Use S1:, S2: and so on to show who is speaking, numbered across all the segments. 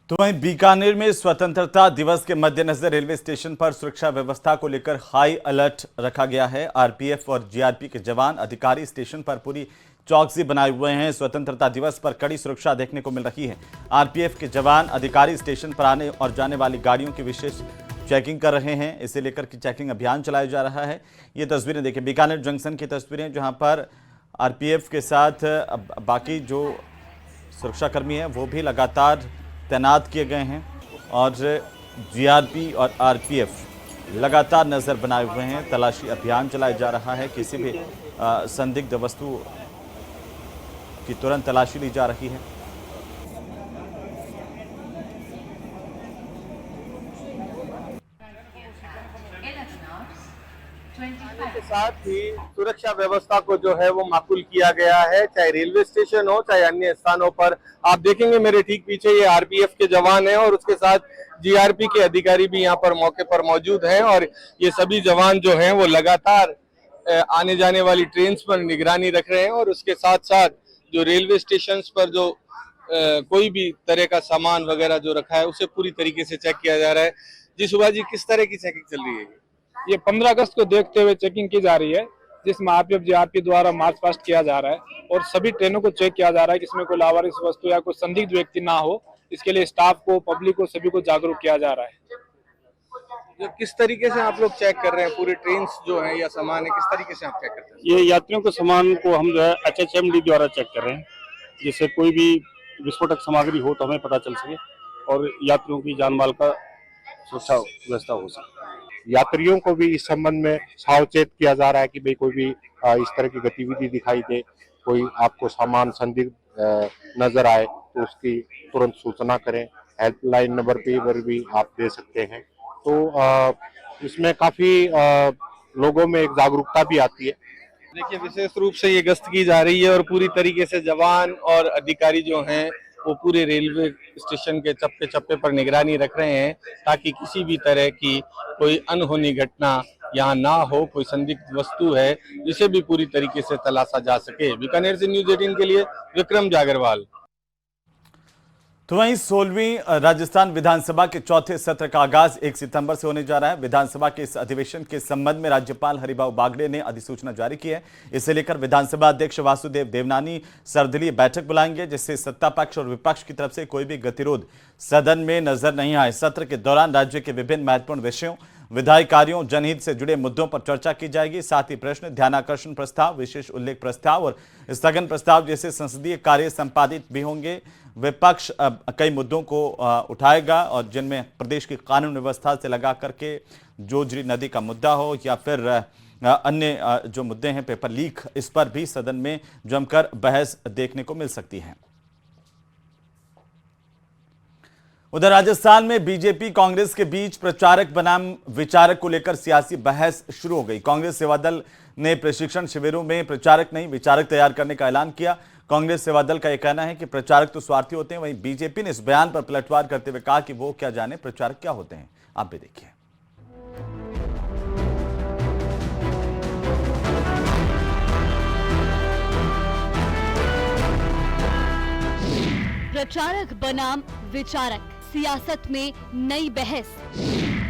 S1: तो वहीं बीकानेर में स्वतंत्रता दिवस के मद्देनजर रेलवे स्टेशन पर सुरक्षा व्यवस्था को लेकर हाई अलर्ट रखा गया है। आरपीएफ और जीआरपी के जवान अधिकारी स्टेशन पर पूरी चौकसी बनाए हुए हैं। स्वतंत्रता दिवस पर कड़ी सुरक्षा देखने को मिल रही है। आरपीएफ के जवान अधिकारी स्टेशन पर आने और जाने वाली गाड़ियों की विशेष चेकिंग कर रहे हैं। इसे लेकर के चेकिंग अभियान चलाया जा रहा है। ये तस्वीरें देखिए, बीकानेर जंक्शन की तस्वीरें, जहां पर आरपीएफ के साथ बाकी जो सुरक्षाकर्मी हैं वो भी लगातार तैनात किए गए हैं और जीआरपी और आरपीएफ लगातार नजर बनाए हुए हैं। तलाशी अभियान चलाया जा रहा है। किसी भी संदिग्ध वस्तु की तुरंत तलाशी ली जा रही है।
S2: के साथ ही सुरक्षा व्यवस्था को जो है वो माकूल किया गया है, चाहे रेलवे स्टेशन हो चाहे अन्य स्थानों पर। आप देखेंगे मेरे ठीक पीछे ये आरपीएफ के जवान हैं और उसके साथ जीआरपी के अधिकारी भी यहाँ पर मौके पर मौजूद हैं और ये सभी जवान जो हैं वो लगातार आने जाने वाली ट्रेन पर निगरानी रख रहे हैं और उसके साथ साथ जो रेलवे स्टेशन पर जो कोई भी तरह का सामान वगैरह जो रखा है उसे पूरी तरीके से चेक किया जा रहा है। जी सुभाष जी, किस तरह की चेकिंग चल रही है?
S3: ये 15 अगस्त को देखते हुए चेकिंग की जा रही है, जिसमें आरपीएफ जीआरपी द्वारा मार्च पास्ट किया जा रहा है और सभी ट्रेनों को चेक किया जा रहा है कि इसमें कोई लावारिस वस्तु या कोई संदिग्ध व्यक्ति ना हो। इसके लिए स्टाफ को, पब्लिक को, सभी को जागरूक किया जा रहा है।
S2: जो किस तरीके से आप लोग चेक कर रहे हैं? पूरी ट्रेन जो है या सामान है, किस तरीके से आप चेक करते हैं?
S3: ये यात्रियों के सामान को हम जो है HHMD द्वारा चेक कर रहे हैं, जिससे कोई भी विस्फोटक सामग्री हो तो हमें पता चल सके और यात्रियों की जान माल का सुरक्षा व्यवस्था हो सके।
S4: यात्रियों को भी इस संबंध में सावचेत किया जा रहा है कि भाई कोई भी इस तरह की गतिविधि दिखाई दे, कोई आपको सामान संदिग्ध नजर आए तो उसकी तुरंत सूचना करें। हेल्पलाइन नंबर पर भी आप दे सकते हैं। तो इसमें काफी लोगों में एक जागरूकता भी आती है।
S2: देखिए, विशेष रूप से ये गश्त की जा रही है और पूरी तरीके से जवान और अधिकारी जो हैं वो पूरे रेलवे स्टेशन के चप्पे चप्पे पर निगरानी रख रहे हैं ताकि किसी भी तरह की कोई अनहोनी घटना यहाँ ना हो। कोई संदिग्ध वस्तु है जिसे भी पूरी तरीके से तलाशा जा सके। बीकानेर से न्यूज़ 18 के लिए विक्रम जागरवाल।
S1: तो वहीं 16वीं राजस्थान विधानसभा के चौथे सत्र का आगाज 1 सितंबर से होने जा रहा है। विधानसभा के इस अधिवेशन के संबंध में राज्यपाल हरिभाऊ बागड़े ने अधिसूचना जारी की है। इसे लेकर विधानसभा अध्यक्ष वासुदेव देवनानी सर्वदलीय बैठक बुलाएंगे, जिससे सत्ता पक्ष और विपक्ष की तरफ से कोई भी गतिरोध सदन में नजर नहीं आए। सत्र के दौरान राज्य के विभिन्न महत्वपूर्ण विषयों, विधायी कार्यों, जनहित से जुड़े मुद्दों पर चर्चा की जाएगी। साथ ही प्रश्न, ध्यानाकर्षण प्रस्ताव, विशेष उल्लेख प्रस्ताव और स्थगन प्रस्ताव जैसे संसदीय कार्य संपादित भी होंगे। विपक्ष कई मुद्दों को उठाएगा और जिनमें प्रदेश की कानून व्यवस्था से लगा करके जोजरी नदी का मुद्दा हो या फिर अन्य जो मुद्दे हैं, पेपर लीक, इस पर भी सदन में जमकर बहस देखने को मिल सकती है। उधर राजस्थान में बीजेपी कांग्रेस के बीच प्रचारक बनाम विचारक को लेकर सियासी बहस शुरू हो गई। कांग्रेस सेवा दल ने प्रशिक्षण शिविरों में प्रचारक नहीं विचारक तैयार करने का ऐलान किया। कांग्रेस सेवा दल का यह कहना है कि प्रचारक तो स्वार्थी होते हैं। वहीं बीजेपी ने इस बयान पर पलटवार करते हुए कहा कि वो क्या जाने प्रचारक क्या होते हैं। आप भी देखिए।
S5: प्रचारक बनाम विचारक, सियासत में नई बहस।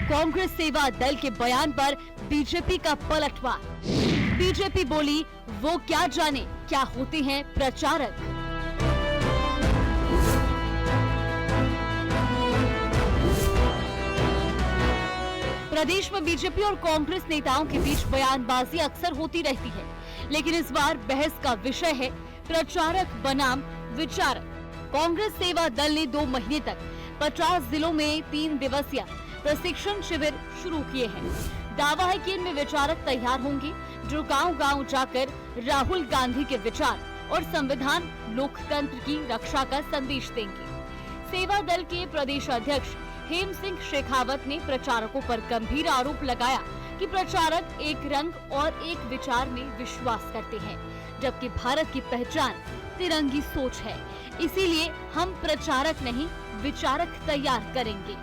S5: कांग्रेस सेवा दल के बयान पर बीजेपी का पलटवार। बीजेपी बोली, वो क्या जाने क्या होते हैं प्रचारक। प्रदेश में बीजेपी और कांग्रेस नेताओं के बीच बयानबाजी अक्सर होती रहती है, लेकिन इस बार बहस का विषय है प्रचारक बनाम विचारक। कांग्रेस सेवा दल ने 2 महीने तक 50 जिलों में 3 दिवसीय प्रशिक्षण शिविर शुरू किए हैं। दावा है कि इनमें विचारक तैयार होंगे जो गांव-गांव जाकर राहुल गांधी के विचार और संविधान, लोकतंत्र की रक्षा का संदेश देंगे। सेवा दल के प्रदेश अध्यक्ष हेम सिंह शेखावत ने प्रचारकों पर गंभीर आरोप लगाया कि प्रचारक एक रंग और एक विचार में विश्वास करते हैं, जबकि भारत की पहचान तिरंगी सोच है। इसीलिए हम प्रचारक नहीं विचारक तैयार करेंगे।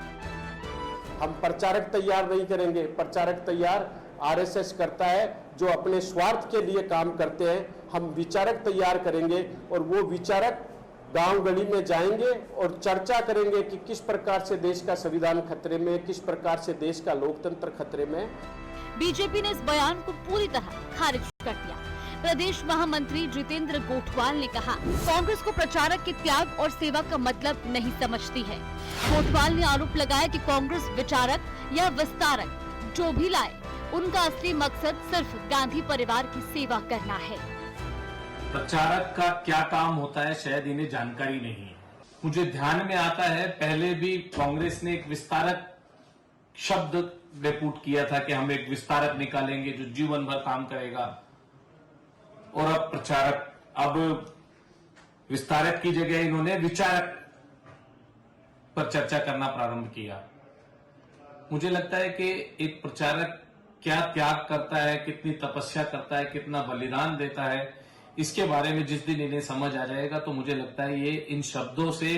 S6: हम प्रचारक तैयार नहीं करेंगे। प्रचारक तैयार आरएसएस करता है, जो अपने स्वार्थ के लिए काम करते हैं। हम विचारक तैयार करेंगे और वो विचारक गांव गली में जाएंगे और चर्चा करेंगे कि किस प्रकार से देश का संविधान खतरे में, किस प्रकार से देश का लोकतंत्र खतरे में।
S5: बीजेपी ने इस बयान को पूरी तरह खारिज कर दिया। प्रदेश महामंत्री जितेंद्र गोठवाल ने कहा, कांग्रेस को प्रचारक के त्याग और सेवा का मतलब नहीं समझती है। गोठवाल ने आरोप लगाया कि कांग्रेस विचारक या विस्तारक जो भी लाए, उनका असली मकसद सिर्फ गांधी परिवार की सेवा करना है।
S7: प्रचारक का क्या काम होता है शायद इन्हें जानकारी नहीं है। मुझे ध्यान में आता है पहले भी कांग्रेस ने एक विस्तारक शब्द रिपोर्ट किया था कि हम एक विस्तारक निकालेंगे जो जीवन भर काम करेगा, और अब प्रचारक, अब विस्तारक की जगह इन्होंने विचारक पर चर्चा करना प्रारंभ किया। मुझे लगता है कि एक प्रचारक क्या त्याग करता है, कितनी तपस्या करता है, कितना बलिदान देता है, इसके बारे में जिस दिन इन्हें समझ आ जाएगा तो मुझे लगता है ये इन शब्दों से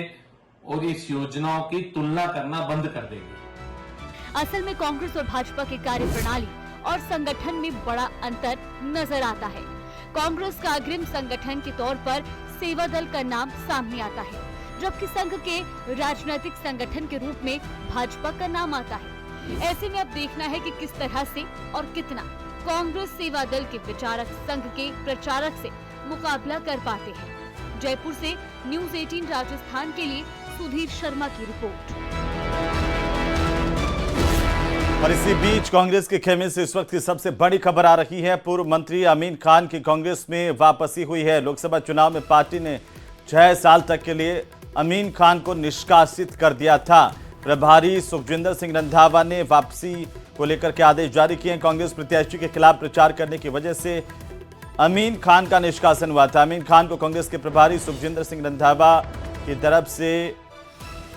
S7: और इस योजनाओं की तुलना करना बंद कर देंगे।
S5: असल में कांग्रेस और भाजपा की कार्यप्रणाली और संगठन में बड़ा अंतर नजर आता है। कांग्रेस का अग्रिम संगठन के तौर पर सेवा दल का नाम सामने आता है, जबकि संघ के राजनीतिक संगठन के रूप में भाजपा का नाम आता है। ऐसे में अब देखना है कि किस तरह से और कितना कांग्रेस सेवा दल के विचारक संघ के प्रचारक से मुकाबला कर पाते हैं। जयपुर से न्यूज़ 18 राजस्थान के लिए सुधीर शर्मा की रिपोर्ट।
S1: और इसी बीच कांग्रेस के खेमे से इस वक्त की सबसे बड़ी खबर आ रही है। पूर्व मंत्री अमीन खान की कांग्रेस में वापसी हुई है। लोकसभा चुनाव में पार्टी ने 6 साल तक के लिए अमीन खान को निष्कासित कर दिया था। प्रभारी सुखजिंदर सिंह रंधावा ने वापसी को लेकर के आदेश जारी किए। कांग्रेस प्रत्याशी के खिलाफ प्रचार करने की वजह से अमीन खान का निष्कासन हुआ था। अमीन खान को कांग्रेस के प्रभारी सुखजिंदर सिंह रंधावा की तरफ से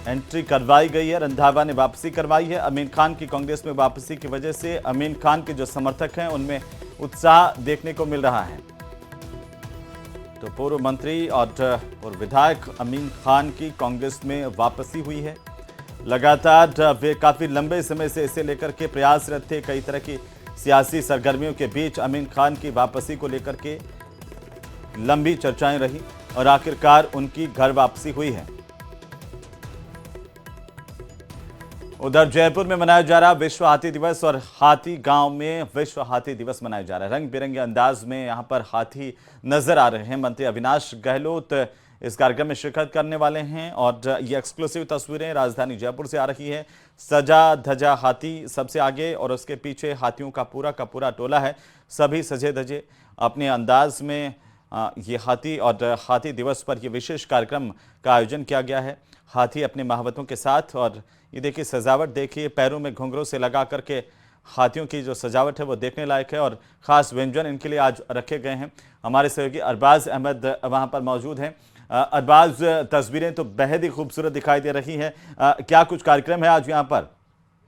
S1: एंट्री करवाई गई है। रंधावा ने वापसी करवाई है। अमीन खान की कांग्रेस में वापसी की वजह से अमीन खान के जो समर्थक हैं उनमें उत्साह देखने को मिल रहा है। तो पूर्व मंत्री और पूर्व विधायक अमीन खान की कांग्रेस में वापसी हुई है। लगातार वे काफी लंबे समय से इसे लेकर के प्रयासरत थे। कई तरह की सियासी सरगर्मियों के बीच अमीन खान की वापसी को लेकर के लंबी चर्चाएं रही और आखिरकार उनकी घर वापसी हुई है। उधर जयपुर में मनाया जा रहा विश्व हाथी दिवस और हाथी गांव में विश्व हाथी दिवस मनाया जा रहा है। रंग बिरंगे अंदाज में यहां पर हाथी नजर आ रहे हैं। मंत्री अविनाश गहलोत इस कार्यक्रम में शिरकत करने वाले हैं और ये एक्सक्लूसिव तस्वीरें राजधानी जयपुर से आ रही है। सजा धजा हाथी सबसे आगे और उसके पीछे हाथियों का पूरा टोला है। सभी सजे धजे अपने अंदाज में ये हाथी और हाथी दिवस पर ये विशेष कार्यक्रम का आयोजन किया गया है। हाथी अपने महावतों के साथ, और ये देखिए सजावट देखिए, पैरों में घुंघरों से लगा करके हाथियों की जो सजावट है वो देखने लायक है और ख़ास व्यंजन इनके लिए आज रखे गए हैं। हमारे सहयोगी अरबाज अहमद वहाँ पर मौजूद हैं। अरबाज, तस्वीरें तो बेहद ही खूबसूरत दिखाई दे रही हैं। क्या कुछ कार्यक्रम है आज यहाँ पर?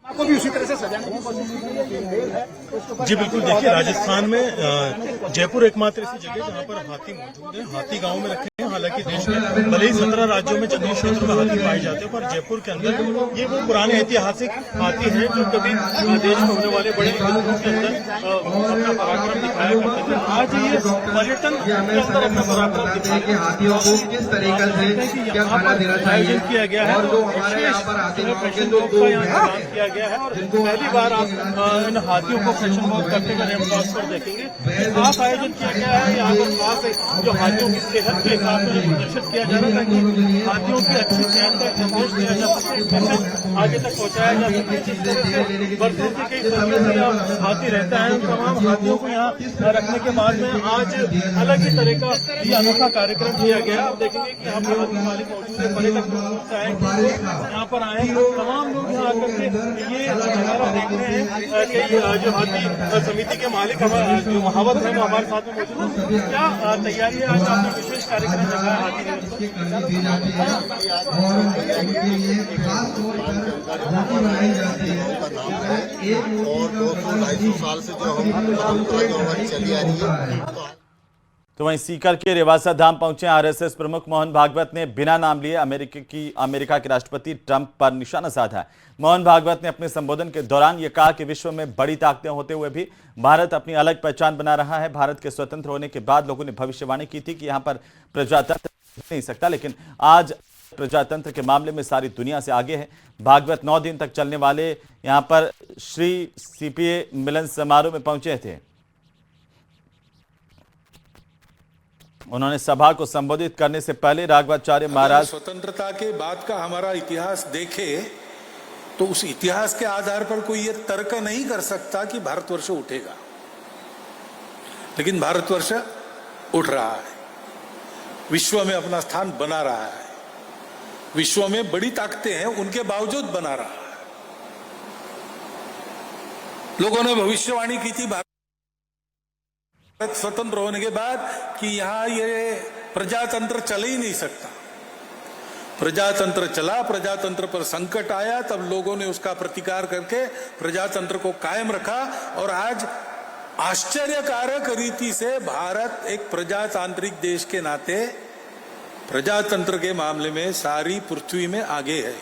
S8: आपको भी उसी तरह से सजाने जी बिल्कुल। देखिए, राजस्थान में जयपुर एकमात्र ऐसी जगह जहाँ पर हाथी मौजूद है। हाथी गांव में रखे हैं। हालांकि देश में भले ही 17 राज्यों में जंगली क्षेत्र में हाथी पाए जाते हैं, पर जयपुर के अंदर ये वो पुराने ऐतिहासिक हाथी हैं जो कभी देश में होने वाले बड़े युद्धों के अंदर अपना पराक्रम दिखाया करते थे। आज ये पर्यटन के अंदर अपना पराक्रम दिखाया, हाथियों को किस तरीके से क्या खाना देना चाहिए किया गया है। फैशन वॉक का यहाँ किया गया है और पहली बार आप इन हाथियों को फैशन वॉक करते हुए रेमटॉस पर देखेंगे। खास आयोजन किया गया है यहाँ पर। खास जो हाथियों की सेहत के हिसाब से प्रदर्शित किया जा रहा है ताकि हाथियों की अच्छी सेहत का संदेश दिया जा सके, आगे तक पहुँचाया जा सके। जिस तरह से बरसों से कई सदियों से हाथी रहता है, उन तमाम हाथियों को यहाँ रखने के बाद में आज अलग ही तरह का ये अनोखा कार्यक्रम किया गया। आप देखेंगे कि यहाँ पर हाथी मालिक मौजूद है, पर्यटक यहाँ पर आए, तमाम लोग यहाँ आकर के ये नजारा देख रहे हैं कि जो हाथी समिति के मालिक जो महावत है वो हमारे साथ में मौजूद है। क्या तैयारी है? आज आपने विशेष कार्यक्रम रखा है हाथी
S9: और 200-250 साल से जो हम परंपरा जो हमारी चली आ रही है।
S1: तो वहीं सीकर के रेवासा धाम पहुंचे आरएसएस प्रमुख मोहन भागवत ने बिना नाम लिए अमेरिका के राष्ट्रपति ट्रंप पर निशाना साधा। मोहन भागवत ने अपने संबोधन के दौरान ये कहा कि विश्व में बड़ी ताकतें होते हुए भी भारत अपनी अलग पहचान बना रहा है। भारत के स्वतंत्र होने के बाद लोगों ने भविष्यवाणी की थी कि यहाँ पर प्रजातंत्र नहीं सकता, लेकिन आज प्रजातंत्र के मामले में सारी दुनिया से आगे है। भागवत 9 दिन तक चलने वाले यहां पर श्री सीपीए मिलन समारोह में पहुंचे थे। उन्होंने सभा को संबोधित करने से पहले राघवाचार्य महाराज
S10: स्वतंत्रता के बाद का हमारा इतिहास देखे तो उस इतिहास के आधार पर कोई ये तर्क नहीं कर सकता कि भारतवर्ष उठेगा, लेकिन भारतवर्ष उठ रहा है, विश्व में अपना स्थान बना रहा है, विश्व में बड़ी ताकतें हैं उनके बावजूद बना रहा है। लोगों ने भविष्यवाणी की थी भारत स्वतंत्र होने के बाद कि यहां ये प्रजातंत्र चल ही नहीं सकता। प्रजातंत्र चला, प्रजातंत्र पर संकट आया, तब लोगों ने उसका प्रतिकार करके प्रजातंत्र को कायम रखा और आज आश्चर्यकारक रीति से भारत एक प्रजातांत्रिक देश के नाते प्रजातंत्र के मामले में सारी पृथ्वी में आगे है।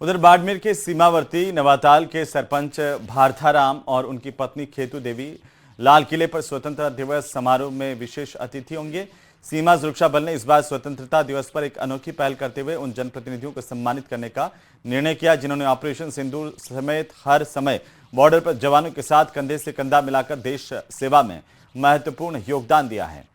S1: उधर बाड़मेर के सीमावर्ती नवाताल के सरपंच भारथाराम और उनकी पत्नी खेतू देवी लाल किले पर स्वतंत्रता दिवस समारोह में विशेष अतिथि होंगे। सीमा सुरक्षा बल ने इस बार स्वतंत्रता दिवस पर एक अनोखी पहल करते हुए उन जनप्रतिनिधियों को सम्मानित करने का निर्णय किया जिन्होंने ऑपरेशन सिंदूर समेत हर समय बॉर्डर पर जवानों के साथ कंधे से कंधा मिलाकर देश सेवा में महत्वपूर्ण योगदान दिया है।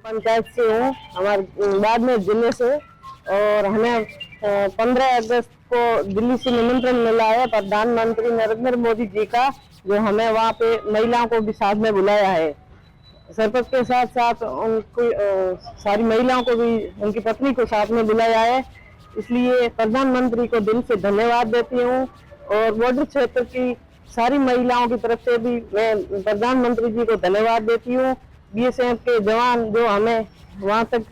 S11: पंचायत से हूँ, हमारे बाड़मेर जिले से, और हमें 15 अगस्त को दिल्ली से निमंत्रण मिला है प्रधानमंत्री नरेंद्र मोदी जी का, जो हमें वहाँ पे महिलाओं को भी साथ में बुलाया है। सरपंच के साथ साथ उनको सारी महिलाओं को भी, उनकी पत्नी को साथ में बुलाया है, इसलिए प्रधानमंत्री को दिल से धन्यवाद देती हूँ। और बॉर्डर क्षेत्र की सारी महिलाओं की तरफ से भी मैं प्रधानमंत्री जी को धन्यवाद देती हूँ। बीएसएफ के जवान जो हमें वहाँ तक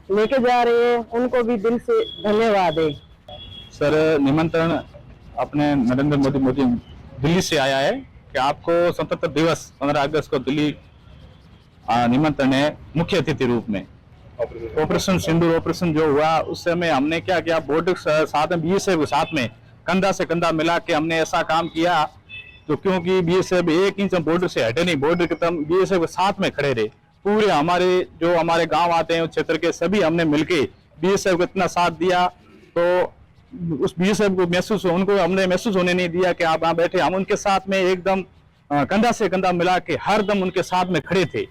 S11: लेके जा रहे हैं, उनको भी दिल से धन्यवाद है।
S3: सर, निमंत्रण अपने नरेंद्र मोदी दिल्ली से आया है कि आपको स्वतंत्रता दिवस 15 अगस्त को दिल्ली निमंत्रण है मुख्य अतिथि रूप में। ऑपरेशन सिंदूर ऑपरेशन जो हुआ उस समय हमने क्या किया, बॉर्डर साथ में बीएसएफ के साथ में कंधा से कंधा मिला के हमने ऐसा काम किया, तो क्योंकि बीएसएफ 1 इंच बॉर्डर से हटे नहीं, बॉर्डर के तम बीएसएफ के साथ में खड़े रहे। पूरे हमारे गांव आते हैं उस क्षेत्र के सभी हमने मिलके बीएसएफ को इतना साथ दिया, तो उस बीएसएफ को उनको हमने महसूस होने नहीं दिया कि आप वहां बैठे। हम उनके साथ में एकदम कंधा से कंधा मिला के हर दम उनके साथ में खड़े थे।